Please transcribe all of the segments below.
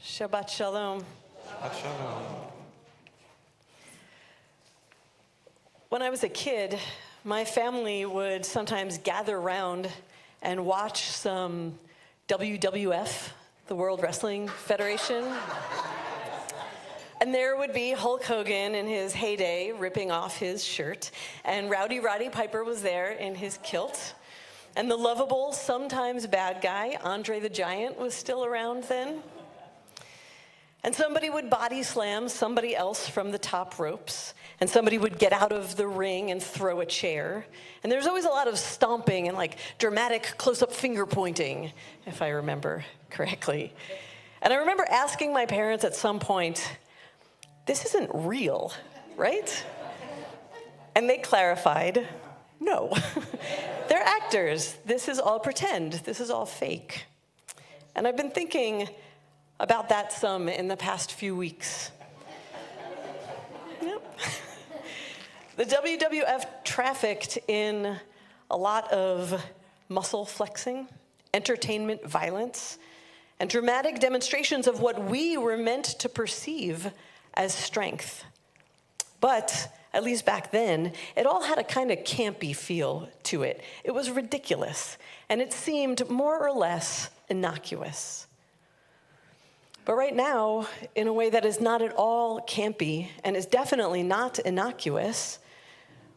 Shabbat Shalom. Shabbat Shalom. When I was a kid, my family would sometimes gather around and watch some WWF, the World Wrestling Federation. And there would be Hulk Hogan in his heyday ripping off his shirt, and Rowdy Roddy Piper was there in his kilt. And the lovable, sometimes bad guy, Andre the Giant, was still around then. And somebody would body slam somebody else from the top ropes, and somebody would get out of the ring and throw a chair. And there's always a lot of stomping and dramatic close-up finger pointing, if I remember correctly. And I remember asking my parents at some point, this isn't real, right? And they clarified, no, they're actors. This is all pretend. This is all fake. And I've been thinking about that some in the past few weeks. Yep. The WWF trafficked in a lot of muscle flexing, entertainment violence, and dramatic demonstrations of what we were meant to perceive as strength. But, at least back then, it all had a kind of campy feel to it. It was ridiculous, and it seemed more or less innocuous. But right now, in a way that is not at all campy and is definitely not innocuous,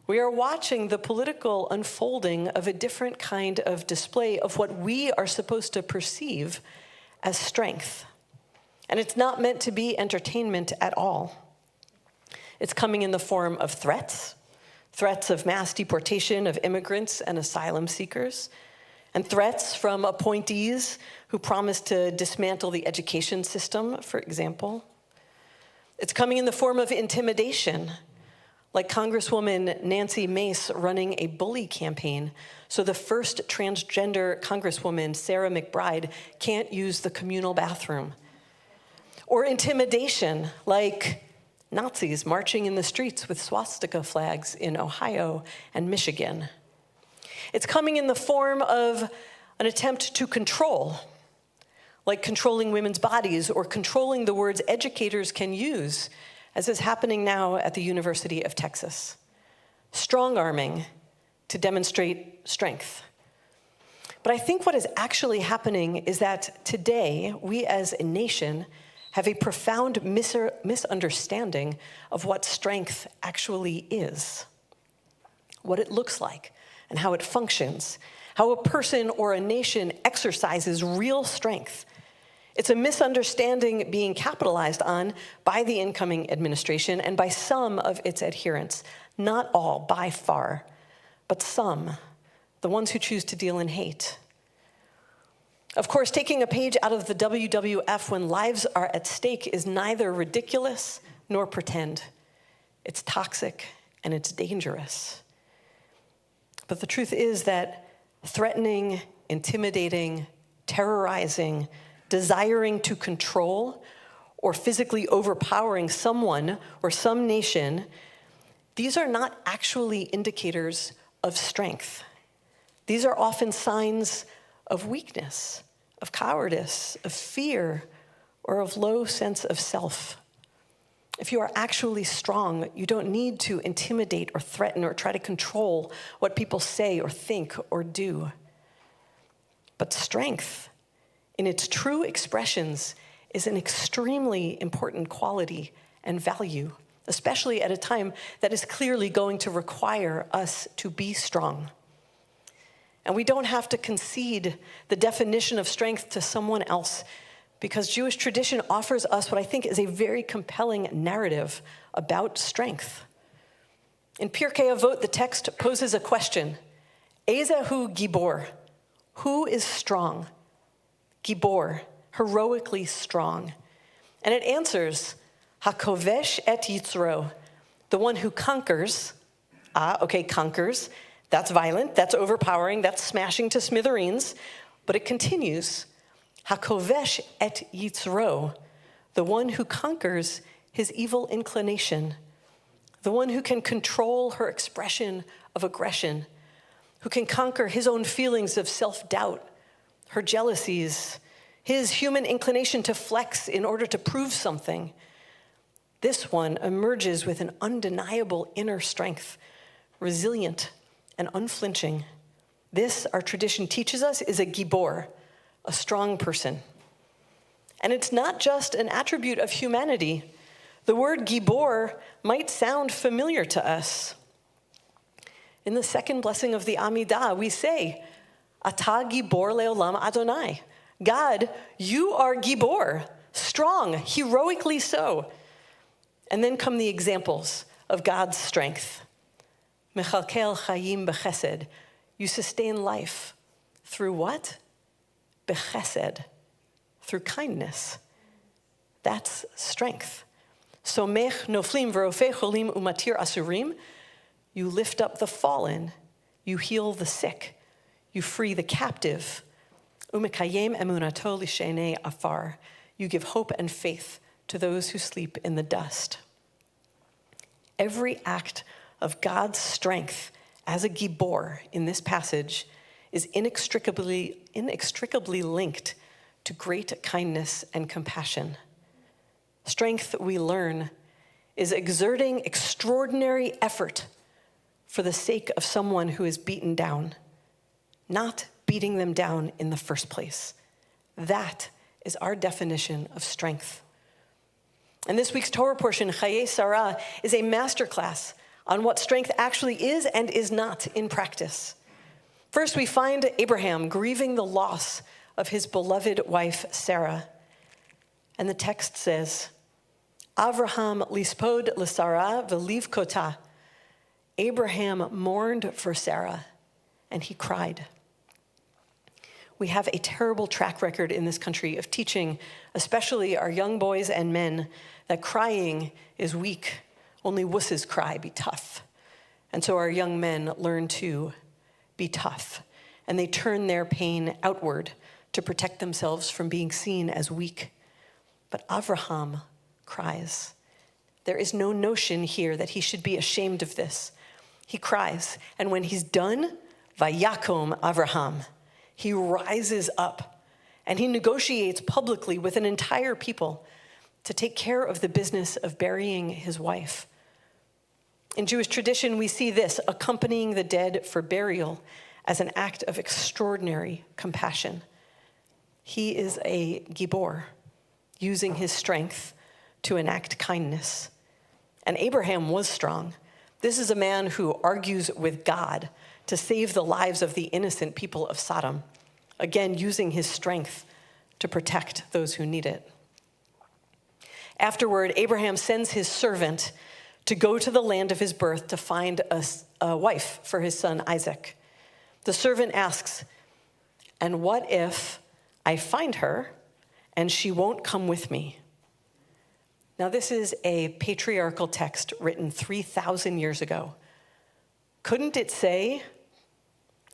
we are watching the political unfolding of a different kind of display of what we are supposed to perceive as strength. And it's not meant to be entertainment at all. It's coming in the form of threats of mass deportation of immigrants and asylum seekers, and threats from appointees who promise to dismantle the education system, for example. It's coming in the form of intimidation, like Congresswoman Nancy Mace running a bully campaign so the first transgender Congresswoman, Sarah McBride, can't use the communal bathroom. Or intimidation, like Nazis marching in the streets with swastika flags in Ohio and Michigan. It's coming in the form of an attempt to control, like controlling women's bodies or controlling the words educators can use, as is happening now at the University of Texas. Strong-arming to demonstrate strength. But I think what is actually happening is that today, we as a nation have a profound misunderstanding of what strength actually is, what it looks like, and how it functions, how a person or a nation exercises real strength. It's a misunderstanding being capitalized on by the incoming administration and by some of its adherents. Not all, by far, but some, the ones who choose to deal in hate. Of course, taking a page out of the WWF when lives are at stake is neither ridiculous nor pretend. It's toxic and it's dangerous. But the truth is that threatening, intimidating, terrorizing, desiring to control, or physically overpowering someone or some nation, these are not actually indicators of strength. These are often signs of weakness, of cowardice, of fear, or of low sense of self. If you are actually strong, you don't need to intimidate or threaten or try to control what people say or think or do. But strength, in its true expressions, is an extremely important quality and value, especially at a time that is clearly going to require us to be strong. And we don't have to concede the definition of strength to someone else, because Jewish tradition offers us what I think is a very compelling narrative about strength. In Pirkei Avot, the text poses a question. Ezehu Gibor, who is strong? Gibor, heroically strong. And it answers, Hakovesh et Yitzro, the one who conquers. Conquers. That's violent, that's overpowering, that's smashing to smithereens. But it continues, Hakovesh et Yitzro, the one who conquers his evil inclination, the one who can control her expression of aggression, who can conquer his own feelings of self-doubt, her jealousies, his human inclination to flex in order to prove something. This one emerges with an undeniable inner strength, resilient and unflinching. This, our tradition teaches us, is a gibor, a strong person. And it's not just an attribute of humanity. The word gibor might sound familiar to us. In the second blessing of the Amidah, we say, Ata gibor leolam Adonai. God, you are gibor, strong, heroically so. And then come the examples of God's strength. Mechalkel chayim bechesed. You sustain life. Through what? Bechesed. Through kindness. That's strength. Somech noflim v'rofei cholim umatir asurim. You lift up the fallen. You heal the sick. You free the captive. Umekayem emunato lishenei afar. You give hope and faith to those who sleep in the dust. Every act of God's strength as a gibor in this passage is inextricably linked to great kindness and compassion. Strength, we learn, is exerting extraordinary effort for the sake of someone who is beaten down, not beating them down in the first place. That is our definition of strength. And this week's Torah portion, Chayei Sarah, is a masterclass on what strength actually is and is not in practice. First, we find Abraham grieving the loss of his beloved wife, Sarah. And the text says, Avraham lispod l'Sarah v'livkota. Abraham mourned for Sarah, and he cried. We have a terrible track record in this country of teaching, especially our young boys and men, that crying is weak. Only wusses cry, be tough. And so our young men learn to be tough. And they turn their pain outward to protect themselves from being seen as weak. But Avraham cries. There is no notion here that he should be ashamed of this. He cries. And when he's done, vayakom Avraham. He rises up and he negotiates publicly with an entire people to take care of the business of burying his wife. In Jewish tradition, we see this, accompanying the dead for burial, as an act of extraordinary compassion. He is a gibor, using his strength to enact kindness. And Abraham was strong. This is a man who argues with God to save the lives of the innocent people of Sodom, again, using his strength to protect those who need it. Afterward, Abraham sends his servant to go to the land of his birth to find a wife for his son Isaac. The servant asks, and what if I find her and she won't come with me? Now, this is a patriarchal text written 3,000 years ago. Couldn't it say,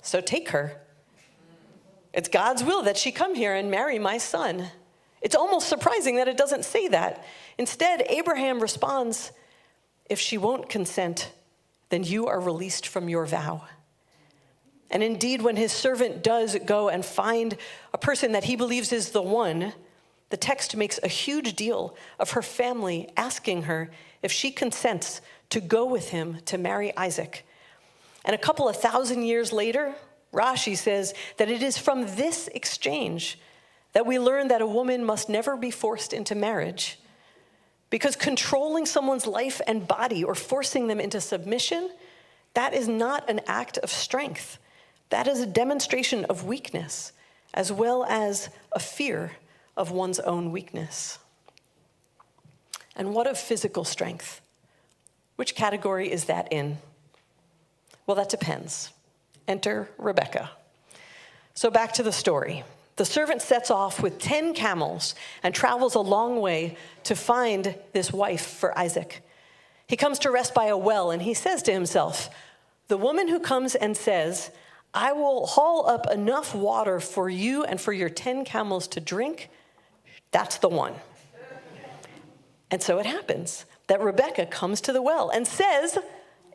so take her? It's God's will that she come here and marry my son. It's almost surprising that it doesn't say that. Instead, Abraham responds, if she won't consent, then you are released from your vow. And indeed, when his servant does go and find a person that he believes is the one, the text makes a huge deal of her family asking her if she consents to go with him to marry Isaac. And a couple of thousand years later, Rashi says that it is from this exchange that we learn that a woman must never be forced into marriage. Because controlling someone's life and body or forcing them into submission, that is not an act of strength. That is a demonstration of weakness, as well as a fear of one's own weakness. And what of physical strength? Which category is that in? Well, that depends. Enter Rebecca. So back to the story. The servant sets off with 10 camels and travels a long way to find this wife for Isaac. He comes to rest by a well, and he says to himself, the woman who comes and says, I will haul up enough water for you and for your 10 camels to drink, that's the one. And so it happens that Rebecca comes to the well and says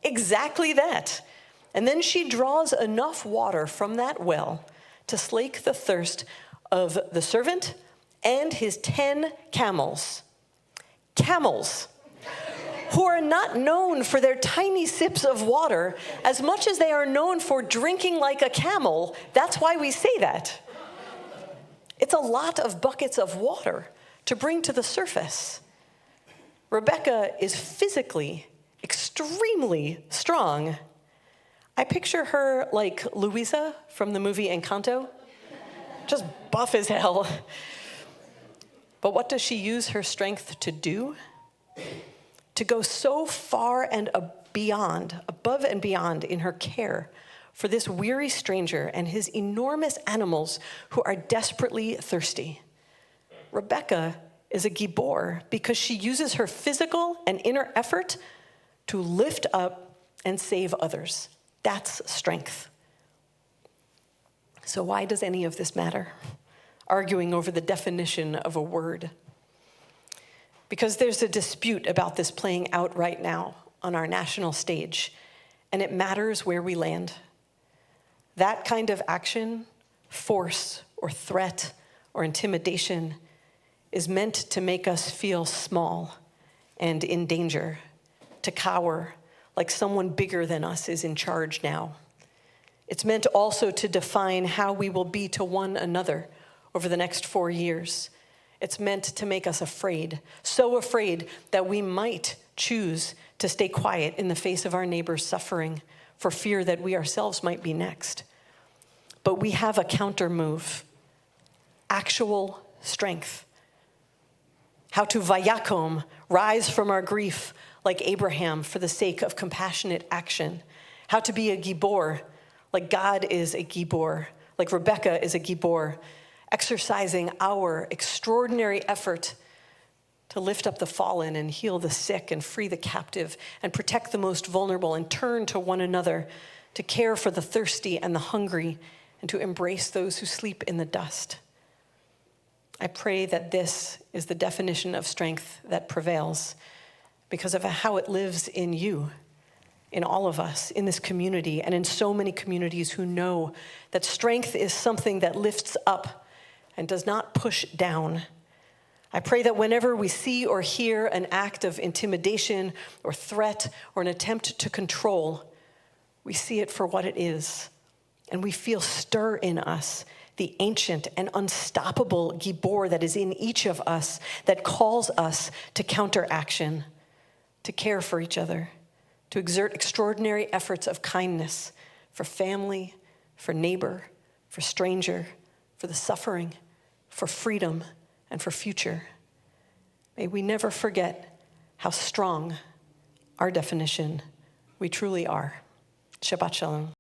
exactly that. And then she draws enough water from that well to slake the thirst of the servant, and his 10 camels. Camels, who are not known for their tiny sips of water as much as they are known for drinking like a camel. That's why we say that. It's a lot of buckets of water to bring to the surface. Rebecca is physically extremely strong. I picture her like Luisa from the movie Encanto, just buff as hell. But what does she use her strength to do? To go so far and beyond, above and beyond in her care for this weary stranger and his enormous animals who are desperately thirsty. Rebecca is a gibor because she uses her physical and inner effort to lift up and save others. That's strength. So why does any of this matter? Arguing over the definition of a word. Because there's a dispute about this playing out right now on our national stage, and it matters where we land. That kind of action, force or threat or intimidation, is meant to make us feel small and in danger, to cower like someone bigger than us is in charge now. It's meant also to define how we will be to one another over the next 4 years. It's meant to make us afraid, so afraid that we might choose to stay quiet in the face of our neighbor's suffering for fear that we ourselves might be next. But we have a counter move, actual strength. How to vayakom, rise from our grief like Abraham for the sake of compassionate action. How to be a gibor, like God is a gibor, like Rebecca is a gibor, exercising our extraordinary effort to lift up the fallen and heal the sick and free the captive and protect the most vulnerable and turn to one another to care for the thirsty and the hungry and to embrace those who sleep in the dust. I pray that this is the definition of strength that prevails because of how it lives in you, in all of us, in this community, and in so many communities who know that strength is something that lifts up and does not push down. I pray that whenever we see or hear an act of intimidation or threat or an attempt to control, we see it for what it is, and we feel stir in us the ancient and unstoppable gibor that is in each of us that calls us to counteraction, to care for each other, to exert extraordinary efforts of kindness for family, for neighbor, for stranger, for the suffering, for freedom, and for future. May we never forget how strong our definition we truly are. Shabbat Shalom.